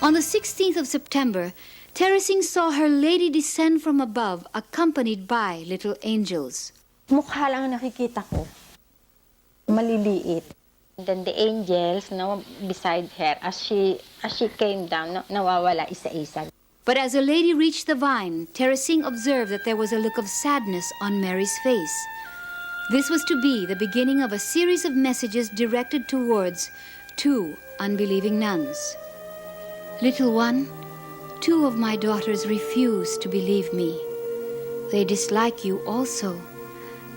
On the 16th of September, Teresing saw her lady descend from above, accompanied by little angels. Mukha lang ang nakikita ko. Maliliit. Then the angels, no, beside her, as she came down, no, nawawala isa-isa. But as the lady reached the vine, Teresing observed that there was a look of sadness on Mary's face. This was to be the beginning of a series of messages directed towards 2 unbelieving nuns. Little one, 2 of my daughters refuse to believe me. They dislike you also.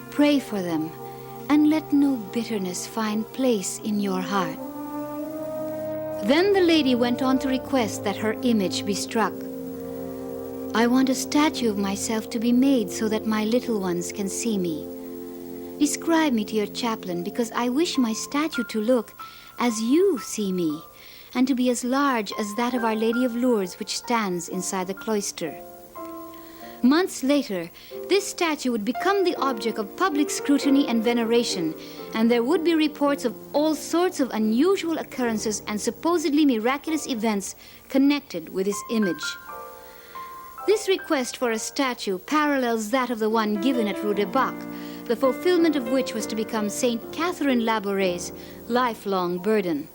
Pray for them, and let no bitterness find place in your heart. Then the lady went on to request that her image be struck. I want a statue of myself to be made so that my little ones can see me. Describe me to your chaplain, because I wish my statue to look as you see me, and to be as large as that of Our Lady of Lourdes, which stands inside the cloister. Months later, this statue would become the object of public scrutiny and veneration, and there would be reports of all sorts of unusual occurrences and supposedly miraculous events connected with this image. This request for a statue parallels that of the one given at Rue de Bac, the fulfillment of which was to become Saint Catherine Labouraise's lifelong burden.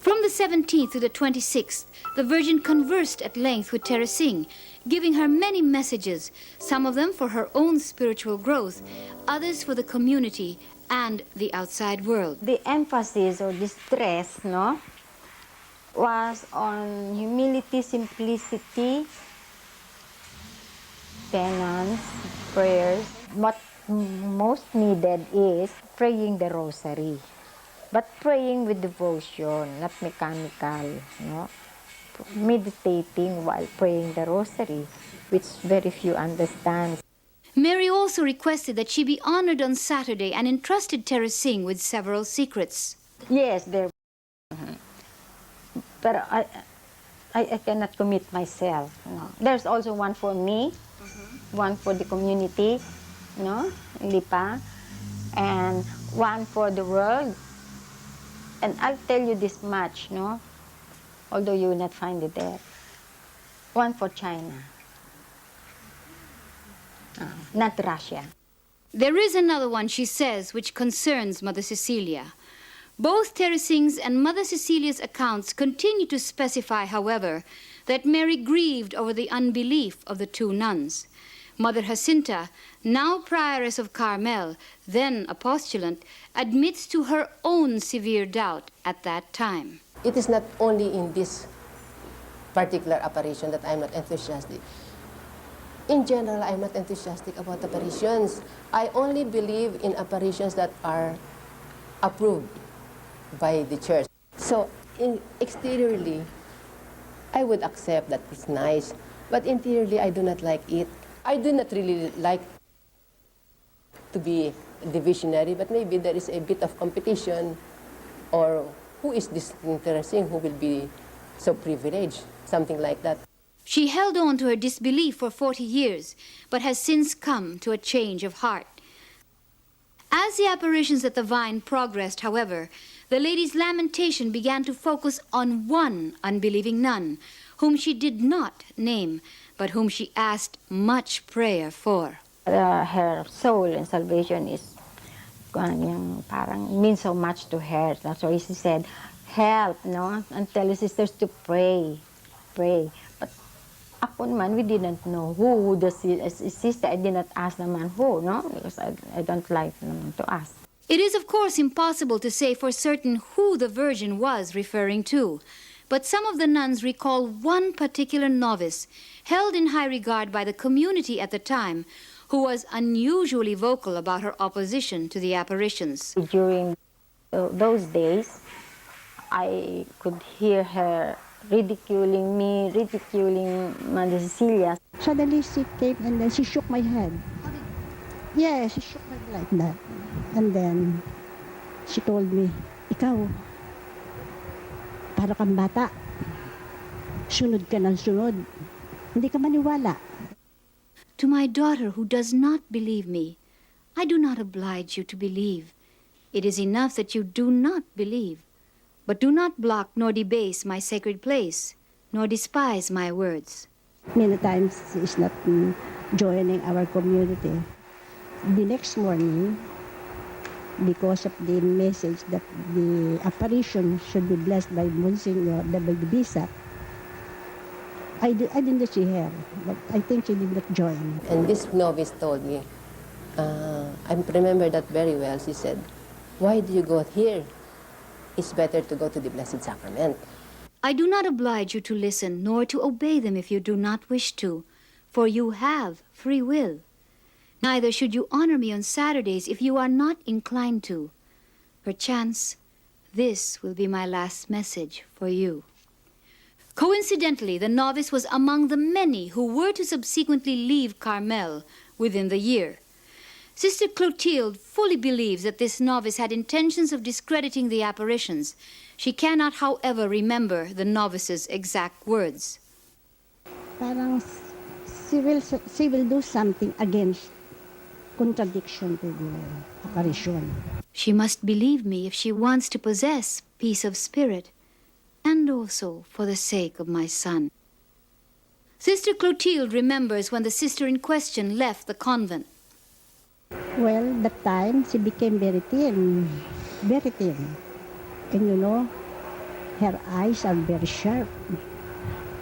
From the 17th to the 26th, the Virgin conversed at length with Teresing, giving her many messages, some of them for her own spiritual growth, others for the community and the outside world. The emphasis or the stress, no, was on humility, simplicity, penance, prayers. What most needed is praying the rosary. But praying with devotion, not mechanical, no? Meditating while praying the rosary, which very few understand. Mary also requested that she be honored on Saturday and entrusted Teresing with several secrets. Yes, there. But I cannot commit myself. No. There's also one for me, one for the community, no, Lipa, and one for the world. And I'll tell you this much, no? Although you will not find it there. One for China, not Russia. There is another one, she says, which concerns Mother Cecilia. Both Teresing's and Mother Cecilia's accounts continue to specify, however, that Mary grieved over the unbelief of the 2 nuns. Mother Jacinta, now prioress of Carmel, then a postulant, admits to her own severe doubt at that time. It is not only in this particular apparition that I'm not enthusiastic. In general, I'm not enthusiastic about apparitions. I only believe in apparitions that are approved by the church. So, exteriorly, I would accept that it's nice, but interiorly, I do not like it. I do not really like to be the visionary, but maybe there is a bit of competition, or who is this interesting, who will be so privileged, something like that. She held on to her disbelief for 40 years, but has since come to a change of heart. As the apparitions at the Vine progressed, however, the lady's lamentation began to focus on one unbelieving nun, whom she did not name, but whom she asked much prayer for. Her soul and salvation is parang means so much to her. That's why she said, help, no? And tell the sisters to pray. But ako naman, we didn't know who the sister. I did not ask naman who, no? Because I don't like naman to ask. It is, of course, impossible to say for certain who the Virgin was referring to. But some of the nuns recall one particular novice, held in high regard by the community at the time, who was unusually vocal about her opposition to the apparitions. During those days, I could hear her ridiculing me, ridiculing Mother Cecilia. Suddenly she came and then she shook my head. Yeah, she shook my head like that. And then she told me, ikaw, para kang bata. Sunod ka ng sunod. Hindi ka maniwala. To my daughter who does not believe me, I do not oblige you to believe. It is enough that you do not believe. But do not block nor debase my sacred place, nor despise my words. Many times she is not joining our community. The next morning, because of the message that the apparition should be blessed by Monsignor, by the Bishop, I didn't see her, but I think she did not join. And this novice told me, I remember that very well. She said, "Why do you go here? It's better to go to the Blessed Sacrament." I do not oblige you to listen, nor to obey them if you do not wish to, for you have free will. Neither should you honor me on Saturdays if you are not inclined to. Perchance, this will be my last message for you. Coincidentally, the novice was among the many who were to subsequently leave Carmel within the year. Sister Clotilde fully believes that this novice had intentions of discrediting the apparitions. She cannot, however, remember the novice's exact words. Parang she will do something against contradiction to the apparition. She must believe me if she wants to possess peace of spirit, and also for the sake of my son. Sister Clotilde remembers when the sister in question left the convent. Well, that time she became very thin, very thin. And you know, her eyes are very sharp,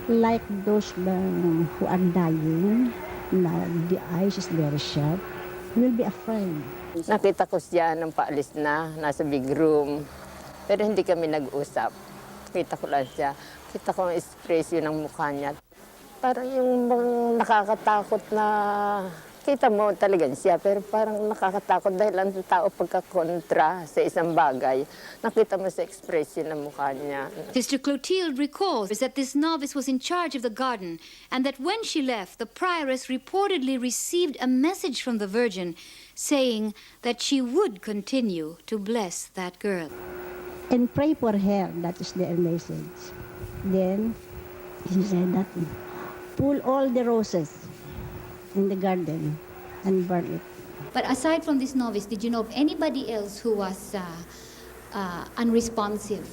like those who are dying. Now, the eyes is very sharp. You will be afraid. Nakita ko siya nung paalis na, nasa big room. Pero hindi kami nag-usap. Kita ko lang siya. Kita ko ang expression ng mukha niya. Parang yung nakakatakot na... Kita mo talaga siya, pero parang nakakatakot dahil ang tao pagkakontra sa isang bagay. Nakita mo sa expression ng mukha niya. Sister Clotilde recalls that this novice was in charge of the garden and that when she left, the prioress reportedly received a message from the Virgin saying that she would continue to bless that girl. And pray for her, that is their message. Then, she said that, pull all the roses in the garden and burn it. But aside from this novice, did you know of anybody else who was unresponsive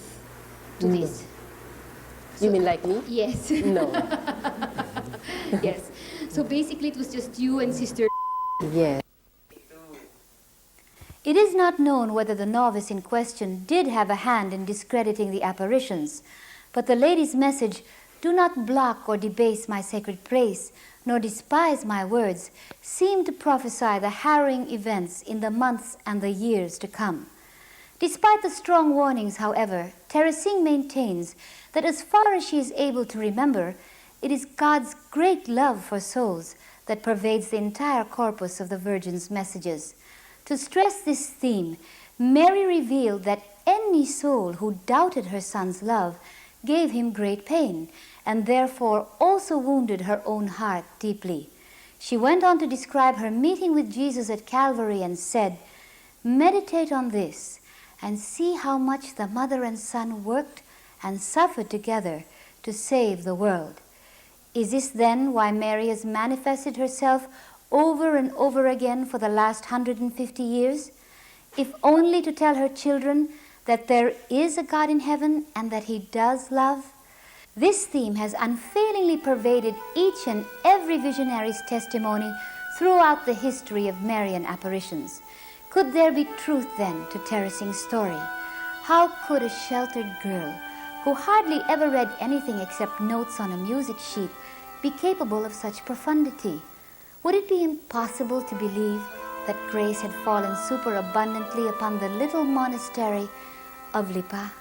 to this? You mean like me? Yes. No. Yes. So basically it was just you and Sister. Yes. It is not known whether the novice in question did have a hand in discrediting the apparitions, but the lady's message, "Do not block or debase my sacred place, nor despise my words," seemed to prophesy the harrowing events in the months and the years to come. Despite the strong warnings, however, Teresing maintains that as far as she is able to remember, it is God's great love for souls that pervades the entire corpus of the Virgin's messages. To stress this theme, Mary revealed that any soul who doubted her son's love gave him great pain, and therefore also wounded her own heart deeply. She went on to describe her meeting with Jesus at Calvary and said, "Meditate on this and see how much the mother and son worked and suffered together to save the world." Is this then why Mary has manifested herself over and over again for the last 150 years? If only to tell her children that there is a God in heaven and that He does love? This theme has unfailingly pervaded each and every visionary's testimony throughout the history of Marian apparitions. Could there be truth then to Teresing's story? How could a sheltered girl, who hardly ever read anything except notes on a music sheet, be capable of such profundity? Would it be impossible to believe that grace had fallen superabundantly upon the little monastery of Lipa?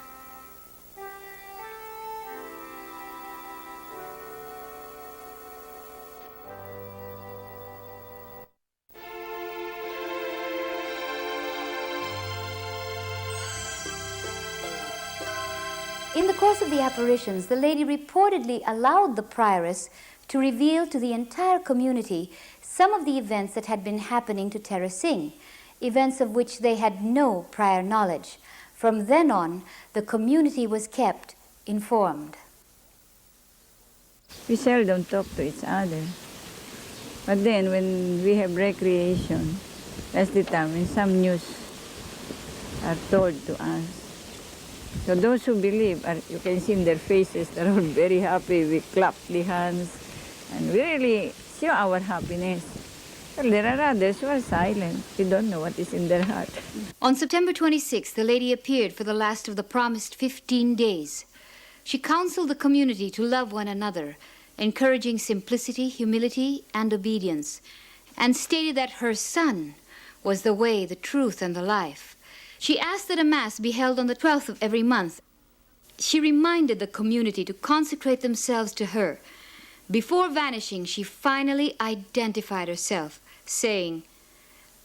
In the course of the apparitions, the lady reportedly allowed the prioress to reveal to the entire community some of the events that had been happening to Teresing, events of which they had no prior knowledge. From then on, the community was kept informed. We seldom talk to each other. But then when we have recreation, that's the time when some news are told to us. So those who believe, you can see in their faces, they're all very happy. We clap the hands and we really show our happiness. Well, there are others who are silent. We don't know what is in their heart. On September 26th, the lady appeared for the last of the promised 15 days. She counseled the community to love one another, encouraging simplicity, humility, and obedience, and stated that her Son was the way, the truth, and the life. She asked that a Mass be held on the 12th of every month. She reminded the community to consecrate themselves to her. Before vanishing, she finally identified herself, saying,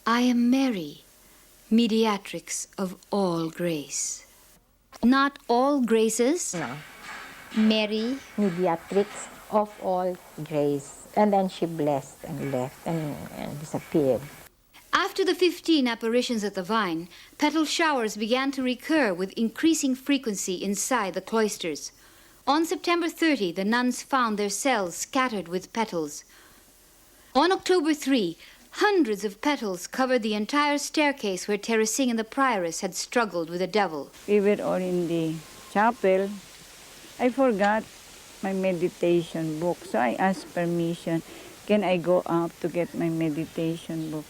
"I am Mary, mediatrix of all grace." Not all graces? No. Mary. Mediatrix of all grace. And then she blessed and left and disappeared. After the 15 apparitions at the Vine, petal showers began to recur with increasing frequency inside the cloisters. On September 30, the nuns found their cells scattered with petals. On October 3, hundreds of petals covered the entire staircase where Teresing and the prioress had struggled with the devil. We were all in the chapel. I forgot my meditation book, so I asked permission. Can I go up to get my meditation book?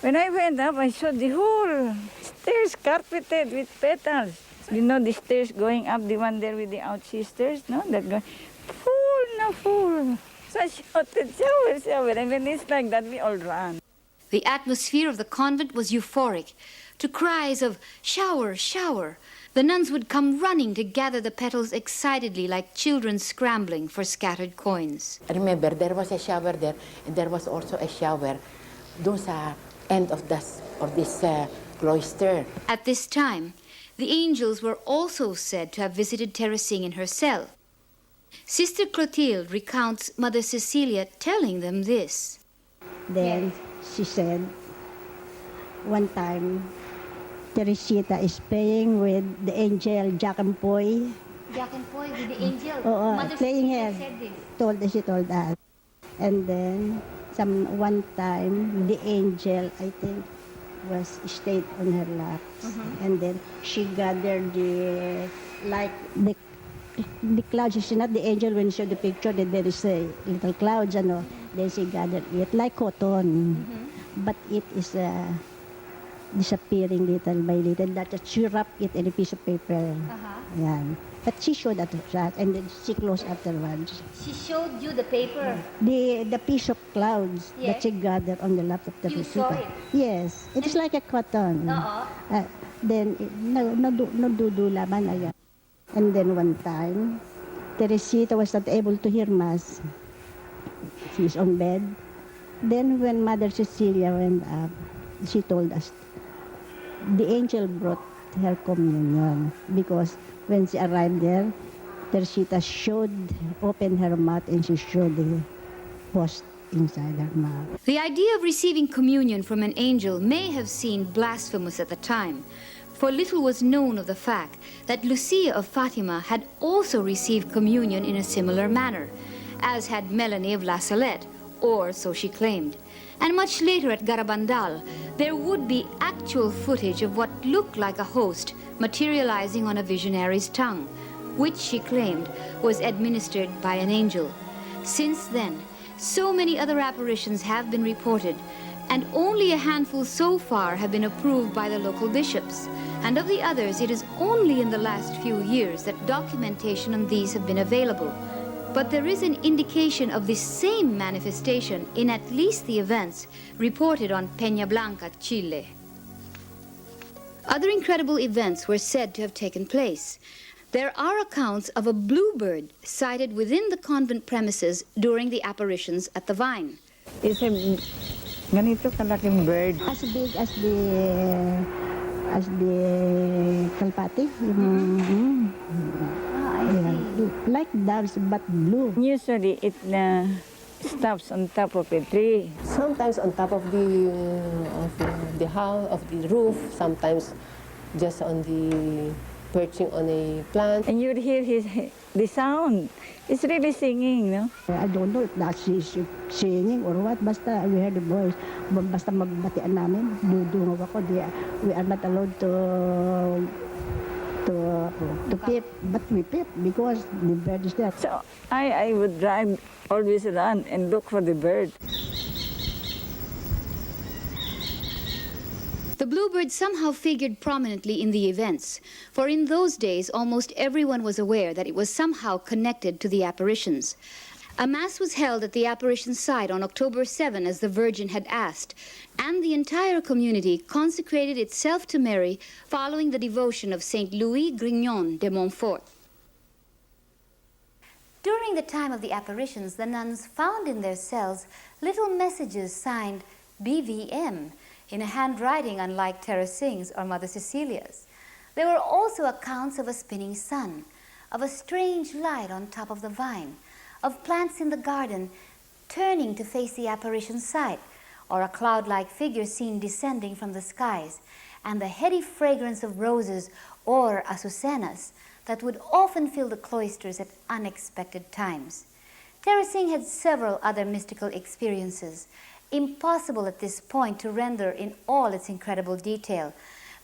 When I went up, I saw the whole stairs carpeted with petals. You know the stairs going up, the one there with the out sisters, no? That going full, no full. So I shouted, shower, shower. And when it's like that, we all ran. The atmosphere of the convent was euphoric. To cries of "shower, shower," the nuns would come running to gather the petals excitedly like children scrambling for scattered coins. I remember there was a shower there, and there was also a shower doon sa end of this cloister. At this time, the angels were also said to have visited Teresing in her cell. Sister Clotilde recounts Mother Cecilia telling them this. Then she said, one time, Teresita is playing with the angel Jack and Poy. Jack and Poy with the angel. Playing here. She told us. And then one time the angel, I think, was stayed on her lap. And then she gathered the clouds. It's not the angel when you show the picture that there is a little clouds, ano. Then she gathered it like cotton. But it is disappearing little by little. That she wrapped it in a piece of paper. Yan. But she showed that, and then she closed afterwards. She showed you the paper. The piece of clouds that she gathered on the lap of the You Rosita. saw it? Yes, it is like a cotton. Then nadudula man agad. And then one time, Teresita was not able to hear mass. She's on bed. Then when Mother Cecilia went up, she told us the angel brought her communion because when she arrived there, Teresita opened her mouth and she showed the post inside her mouth. The idea of receiving communion from an angel may have seemed blasphemous at the time, for little was known of the fact that Lucia of Fatima had also received communion in a similar manner, as had Melanie of La Salette, or so she claimed. And much later at Garabandal, there would be actual footage of what looked like a host materializing on a visionary's tongue, which she claimed was administered by an angel. Since then, so many other apparitions have been reported, and only a handful so far have been approved by the local bishops. And of the others, it is only in the last few years that documentation on these have been available. But there is an indication of this same manifestation in at least the events reported on Peña Blanca, Chile. Other incredible events were said to have taken place. There are accounts of a bluebird sighted within the convent premises during the apparitions at the Vine. It's a ganito kalaking bird. As big as the kalpati. Like doves, but blue. Usually it stops on top of a tree. Sometimes on top of the house, of the roof, sometimes just on the perching on a plant. And you'd hear the sound. It's really singing, no? I don't know if that's singing or what. Basta we heard the voice. Basta magbatian namin, dudungaw ako. We are not allowed to to peep, but we peep because the bird is there. So I would drive, always run and look for the bird. The bluebird somehow figured prominently in the events, for in those days almost everyone was aware that it was somehow connected to the apparitions. A mass was held at the apparition site on October 7 as the Virgin had asked, and the entire community consecrated itself to Mary following the devotion of Saint Louis Grignon de Montfort. During the time of the apparitions, the nuns found in their cells little messages signed BVM, in a handwriting unlike Teresing's or Mother Cecilia's. There were also accounts of a spinning sun, of a strange light on top of the vine, of plants in the garden turning to face the apparition site, or a cloud-like figure seen descending from the skies, and the heady fragrance of roses or azucenas that would often fill the cloisters at unexpected times. Teresing had several other mystical experiences, impossible at this point to render in all its incredible detail,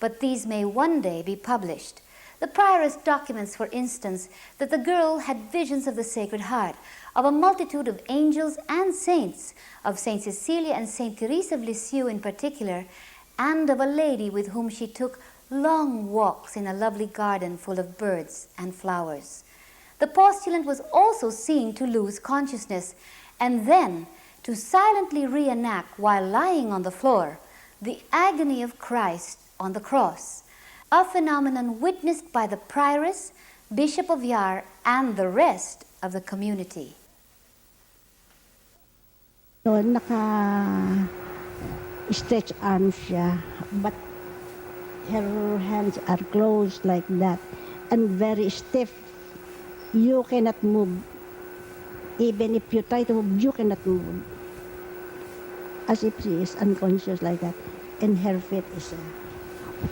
but these may one day be published. The prioress documents, for instance, that the girl had visions of the Sacred Heart, of a multitude of angels and saints, of Saint Cecilia and Saint Therese of Lisieux in particular, and of a lady with whom she took long walks in a lovely garden full of birds and flowers. The postulant was also seen to lose consciousness, and then to silently reenact, while lying on the floor, the agony of Christ on the cross, a phenomenon witnessed by the prioress, Bishop of Yar, and the rest of the community. So, naka-stretch arms siya, but her hands are closed like that and very stiff. You cannot move. Even if you try to move, you cannot move. As if she is unconscious like that. And her feet is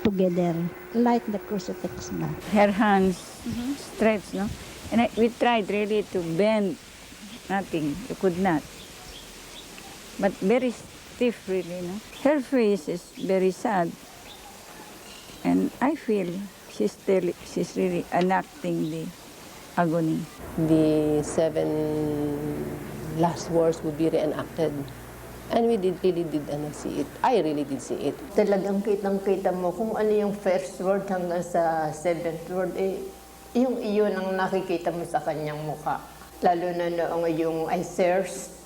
together, like the crucifix ba. Her hands stretched, no? And we tried really to bend. Nothing. You could not. But very stiff, really, no? Her face is very sad. And I feel she's really enacting the agony. The 7 last words would be reenacted. And we really did see it. I really did see it. Talagang kitang-kita mo kung ano yung first word hanggang sa 7th word, yung iyon ang nakikita mo sa kanyang mukha. Lalo na noong yung I thirst,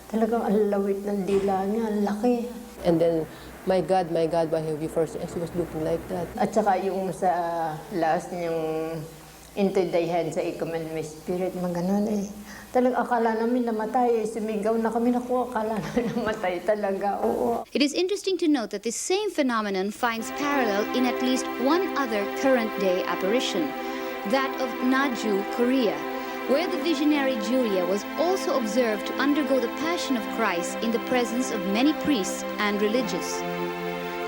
talagang ang lawit ng dila niya, ang laki. And then, my God, why have you first? And she was looking like that. At saka yung sa last niyang into thy hands I commend my spirit, maganon Talagang akala namin namatay, sumigaw na kami, naku, akala namin namatay talaga, oo. It is interesting to note that this same phenomenon finds parallel in at least one other current-day apparition, that of Naju, Korea, where the visionary Julia was also observed to undergo the Passion of Christ in the presence of many priests and religious.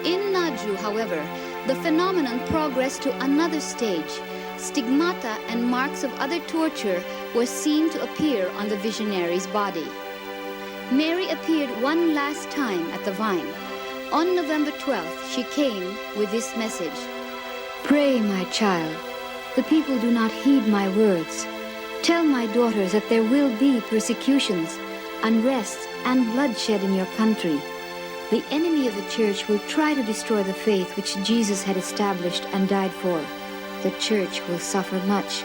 In Naju, however, the phenomenon progressed to another stage. Stigmata and marks of other torture were seen to appear on the visionary's body. Mary appeared one last time at the vine. On November 12th, she came with this message: "Pray, my child. The people do not heed my words. Tell my daughters that there will be persecutions, unrest, and bloodshed in your country. The enemy of the church will try to destroy the faith which Jesus had established and died for. The church will suffer much.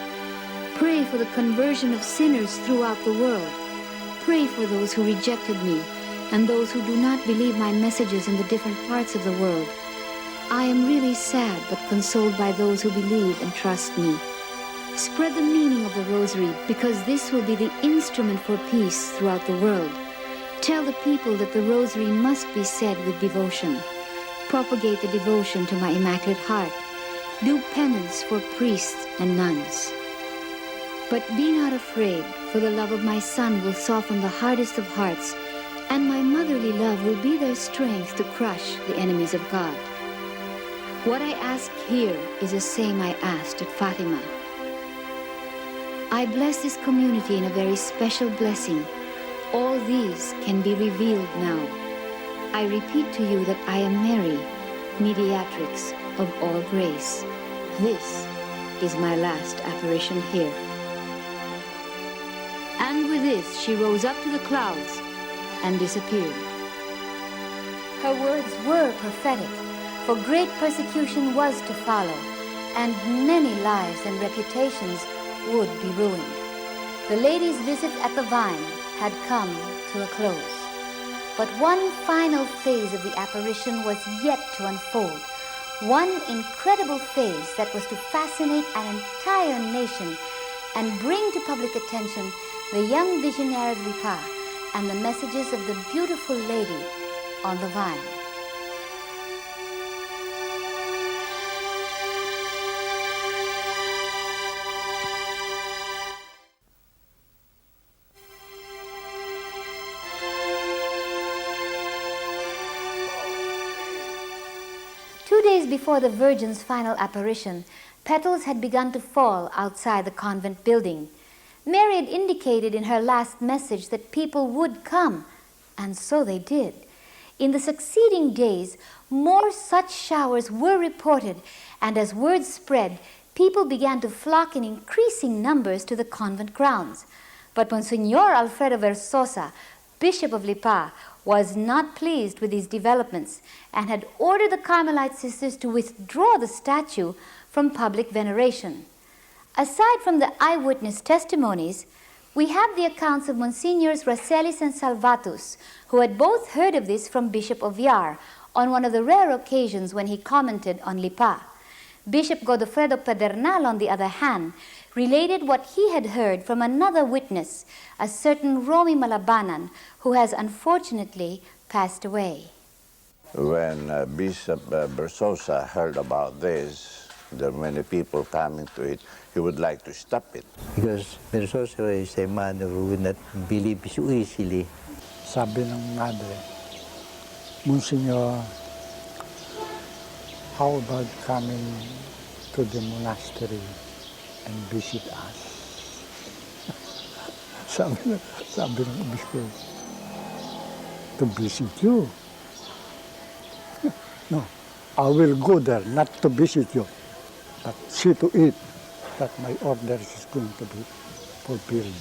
Pray for the conversion of sinners throughout the world. Pray for those who rejected me and those who do not believe my messages in the different parts of the world. I am really sad but consoled by those who believe and trust me. Spread the meaning of the rosary, because this will be the instrument for peace throughout the world. Tell the people that the rosary must be said with devotion. Propagate the devotion to my Immaculate Heart. Do penance for priests and nuns. But be not afraid, for the love of my Son will soften the hardest of hearts, and my motherly love will be their strength to crush the enemies of God. What I ask here is the same I asked at Fatima. I bless this community in a very special blessing. All these can be revealed now. I repeat to you that I am Mary, mediatrix of all grace. This is my last apparition here." And with this, she rose up to the clouds and disappeared. Her words were prophetic, for great persecution was to follow, and many lives and reputations would be ruined. The lady's visit at the vine had come to a close. But one final phase of the apparition was yet to unfold. One incredible phase that was to fascinate an entire nation and bring to public attention the young visionary of Lipa and the messages of the beautiful lady on the vine. Two days before the Virgin's final apparition, petals had begun to fall outside the convent building. Mary had indicated in her last message that people would come, and so they did. In the succeeding days, more such showers were reported, and as word spread, people began to flock in increasing numbers to the convent grounds. But Monsignor Alfredo Versosa, Bishop of Lipa, was not pleased with these developments and had ordered the Carmelite sisters to withdraw the statue from public veneration. Aside from the eyewitness testimonies, we have the accounts of Monsignors Racelis and Salvatus, who had both heard of this from Bishop Oviar on one of the rare occasions when he commented on Lipa. Bishop Godofredo Pedernal, on the other hand, related what he had heard from another witness, a certain Romy Malabanan, who has unfortunately passed away. When Bishop Bersosa heard about this, there were many people coming to it. He would like to stop it. Because Bersosa is a man who would not believe so easily. Sabi ng madre, Monsignor, how about coming to the monastery and visit us? sabi ng obispo, to visit you? No, I will go there not to visit you, but see to it that my orders is going to be fulfilled.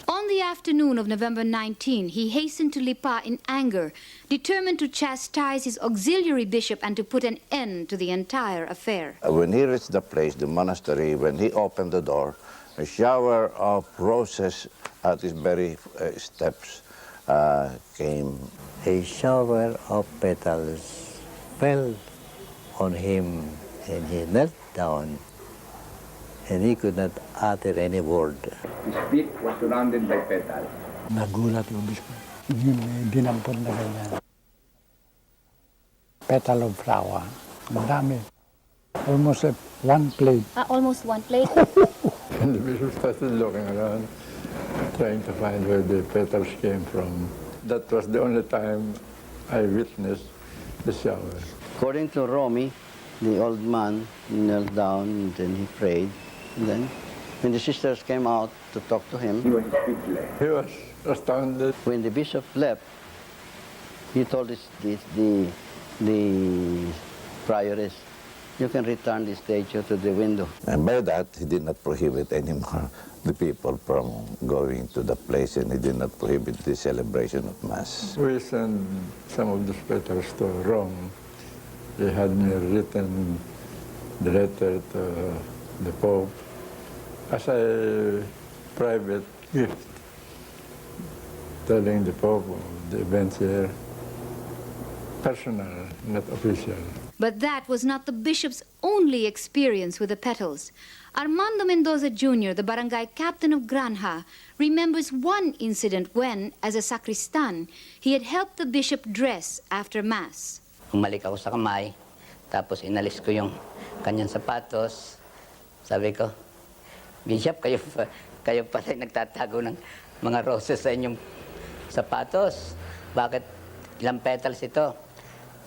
On the afternoon of November 19, he hastened to Lipa in anger, determined to chastise his auxiliary bishop and to put an end to the entire affair. When he reached the place, the monastery, when he opened the door, a shower of roses at his very steps came. A shower of petals fell on him, and he knelt down, and he could not utter any word. His feet were surrounded by petals. Nagulat yung obispo. Yun, may dinampot na ganyan. Petal of flower. Madami. Almost one plate. Almost one plate. And the bishop started looking around, trying to find where the petals came from. That was the only time I witnessed the shower. According to Romy, the old man knelt down, and then he prayed. And then, when the sisters came out to talk to him, He was speechless. He was astounded. when the bishop left, he told the prioress, you can return the statue to the window. And by that, he did not prohibit anymore the people from going to the place, and he did not prohibit the celebration of Mass. We sent some of those petals to Rome. They had me written the letter to the Pope as a private gift, telling the Pope of the events here, personal, not official. But that was not the bishop's only experience with the petals. Armando Mendoza Jr., the barangay captain of Granja, remembers one incident when, as a sacristan, he had helped the bishop dress after Mass. Umalik ako sa kamay, tapos inalis ko yung kanyang sapatos. Sabi ko, Bishop, kayo pala nagtatago ng mga roses sa inyong sapatos. Bakit ilang petals ito?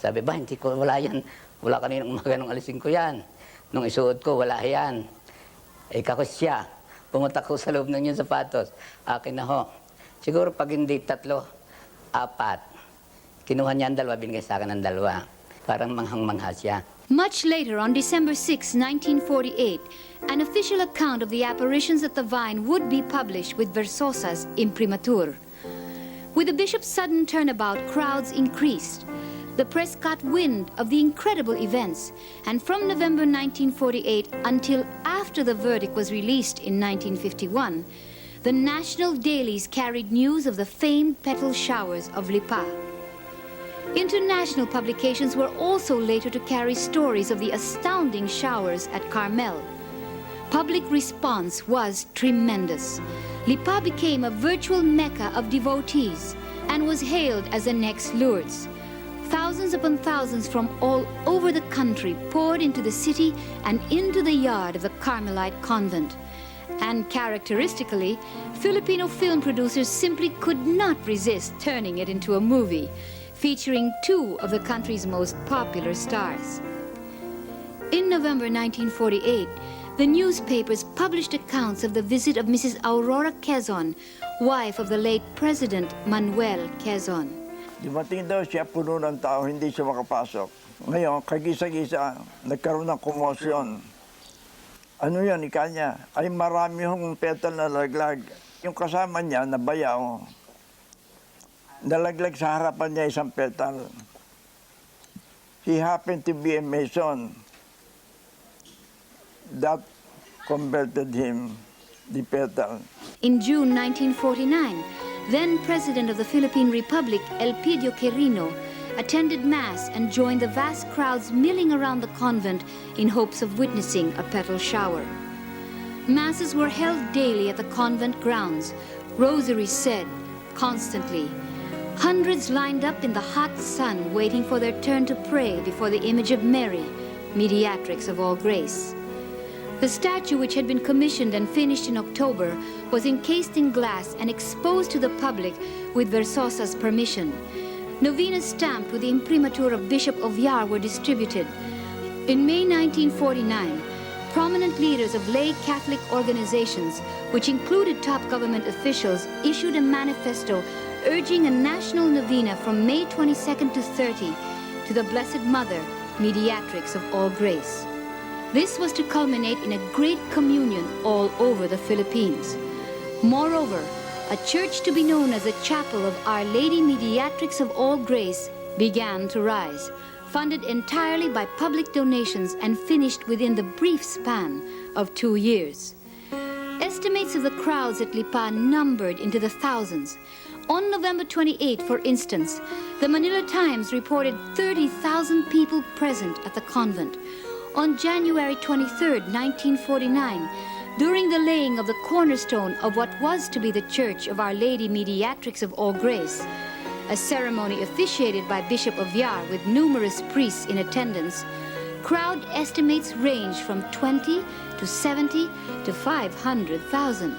Sabi ba, hindi ko, wala yan. Wala kaninang umaga nung alisin ko yan. Nung isuot ko, wala yan. Kako siya. Pumunta ko sa loob ng yung sapatos. Akin na ho. Siguro pag hindi 3, 4. Kinuha niya ang 2, binigay sa akin ang 2. Parang manghang-mangha siya. Much later, on December 6, 1948, an official account of the apparitions at the Vine would be published with Versosa's imprimatur. With the bishop's sudden turnabout, crowds increased. The press caught wind of the incredible events, and from November 1948 until after the verdict was released in 1951, the national dailies carried news of the famed petal showers of Lipa. International publications were also later to carry stories of the astounding showers at Carmel. Public response was tremendous. Lipa became a virtual mecca of devotees and was hailed as the next Lourdes. Thousands upon thousands from all over the country poured into the city and into the yard of the Carmelite convent. And characteristically, Filipino film producers simply could not resist turning it into a movie, featuring two of the country's most popular stars. In November 1948, the newspapers published accounts of the visit of Mrs. Aurora Quezon, wife of the late President Manuel Quezon. Dumating daw siya, puno ng tao, hindi siya makapasok. Ngayon, kagisa-gisa, nagkaroon ng komosyon. Ano yan, ika niya? Ay marami hong petal na laglag. Yung kasama niya, na bayaw, nalaglag sa harapan niya isang petal. He happened to be a Mason. That converted him, the petal. In June 1949, then President of the Philippine Republic, Elpidio Quirino, attended Mass and joined the vast crowds milling around the convent in hopes of witnessing a petal shower. Masses were held daily at the convent grounds, rosaries said constantly. Hundreds lined up in the hot sun waiting for their turn to pray before the image of Mary, mediatrix of all grace. The statue, which had been commissioned and finished in October, was encased in glass and exposed to the public with Versosa's permission. Novenas stamped with the imprimatur of Bishop of Yar were distributed. In May 1949, prominent leaders of lay Catholic organizations, which included top government officials, issued a manifesto urging a national novena from May 22nd to 30 to the Blessed Mother, mediatrix of all grace. This was to culminate in a great communion all over the Philippines. Moreover, a church to be known as the Chapel of Our Lady Mediatrix of All Grace began to rise, funded entirely by public donations and finished within the brief span of 2 years. Estimates of the crowds at Lipa numbered into the thousands. On November 28, for instance, the Manila Times reported 30,000 people present at the convent. On January 23, 1949, during the laying of the cornerstone of what was to be the Church of Our Lady Mediatrix of All Grace, a ceremony officiated by Bishop of Yar with numerous priests in attendance, crowd estimates range from 20 to 70 to 500,000.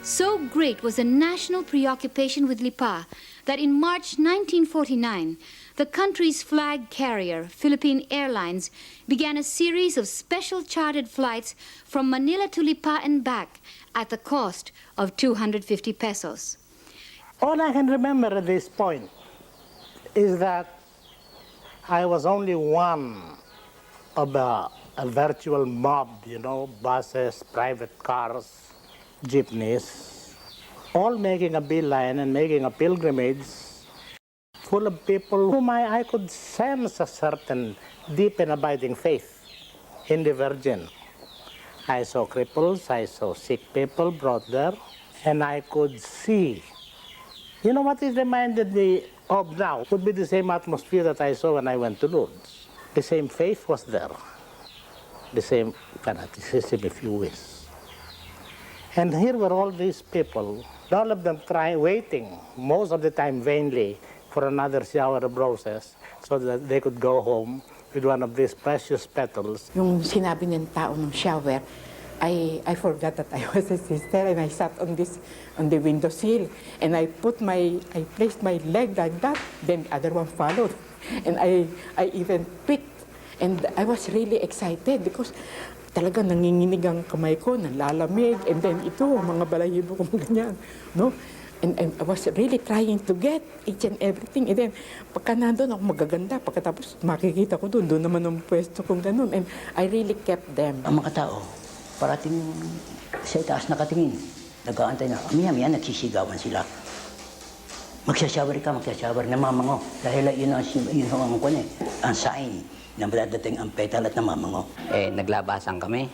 So great was the national preoccupation with Lipa that in March 1949, the country's flag carrier, Philippine Airlines, began a series of special chartered flights from Manila to Lipa and back at the cost of 250 pesos. All I can remember at this point is that I was only one of a virtual mob, you know, buses, private cars, jeepneys, all making a beeline and making a pilgrimage full of people whom I could sense a certain deep and abiding faith in the Virgin. I saw cripples, I saw sick people brought there, and I could see. You know what it reminded me of now would be the same atmosphere that I saw when I went to Lourdes. The same faith was there, the same fanaticism, if you wish. And here were all these people, all of them waiting, most of the time vainly, for another shower of roses so that they could go home with one of these precious petals. Yung sinabi ng tao ng shower, I forgot that I was a sister and I sat on the windowsill and I placed my leg like that, then the other one followed. And I even picked and I was really excited because talaga nanginginig ang kamay ko, nalalamig, and then ito, mga balahibo ko ganyan, no? And I was really trying to get each and everything. And then, pagka nandun ako magaganda, pagkatapos makikita ko doon naman ang pwesto kong ganun. And I really kept them. Ang mga tao, parating sa itaas nakatingin. Nag-aantay na. Maya-maya nagsisigawan sila. Magsashower ka, namamango. Dahil yun ang sign na madadating ang petal at namamango. Naglabasan kami.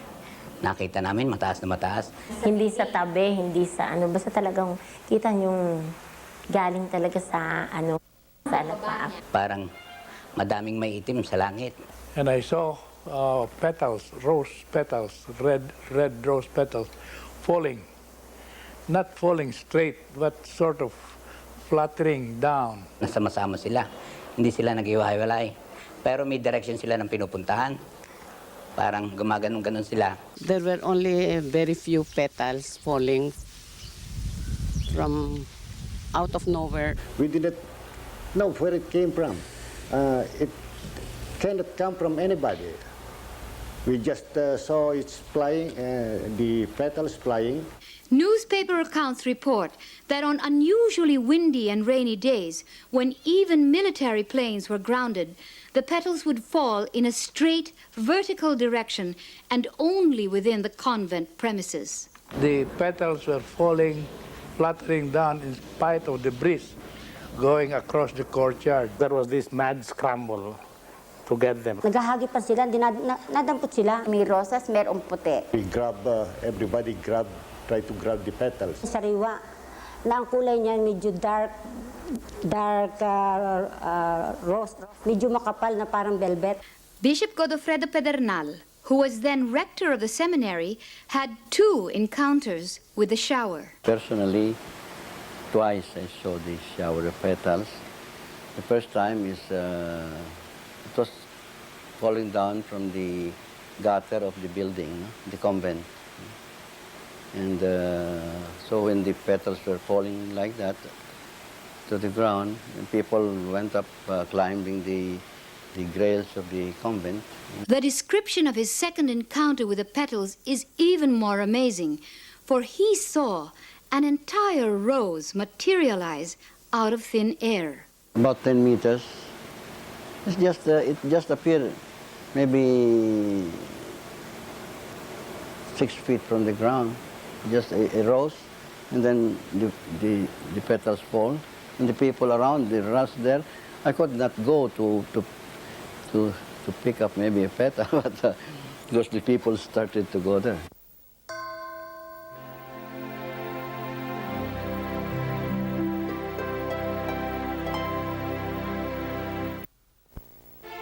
Nakita namin mataas na mataas. Hindi sa tabi, hindi sa basta talagang kita yung galing talaga sa sa lapa. Parang madaming may itim sa langit. And I saw petals, rose petals, red rose petals falling. Not falling straight, but sort of fluttering down. Nasama-sama sila. Hindi sila nag-iwahiwalay. Pero may direction sila ng pinupuntahan. Parang gumaganon-ganon sila. There were only very few petals falling from out of nowhere. We didn't know where it came from. It cannot come from anybody. We just saw it flying, the petals flying. Newspaper accounts report that on unusually windy and rainy days, when even military planes were grounded, the petals would fall in a straight, vertical direction and only within the convent premises. The petals were falling, fluttering down in spite of the breeze going across the courtyard. There was this mad scramble to get them. Naghahagi pa sila, nadampot sila. May rosas, merong puti. We everybody try to grab the petals. Sariwa, na ang kulay niya medyo dark rose, medyo makapal na parang velvet. Bishop Godofredo Pedernal, who was then rector of the seminary, had 2 encounters with the shower. Personally, twice I saw the shower of petals. The first time is it was falling down from the gutter of the building, the convent. And so when the petals were falling like that to the ground, and people went up climbing the grails of the convent. The description of his second encounter with the petals is even more amazing, for he saw an entire rose materialize out of thin air. About 10 meters. It just appeared maybe 6 feet from the ground. Just a rose, and then the petals fall, and the people around, the rust there, I could not go to pick up maybe a petal, but because the people started to go there.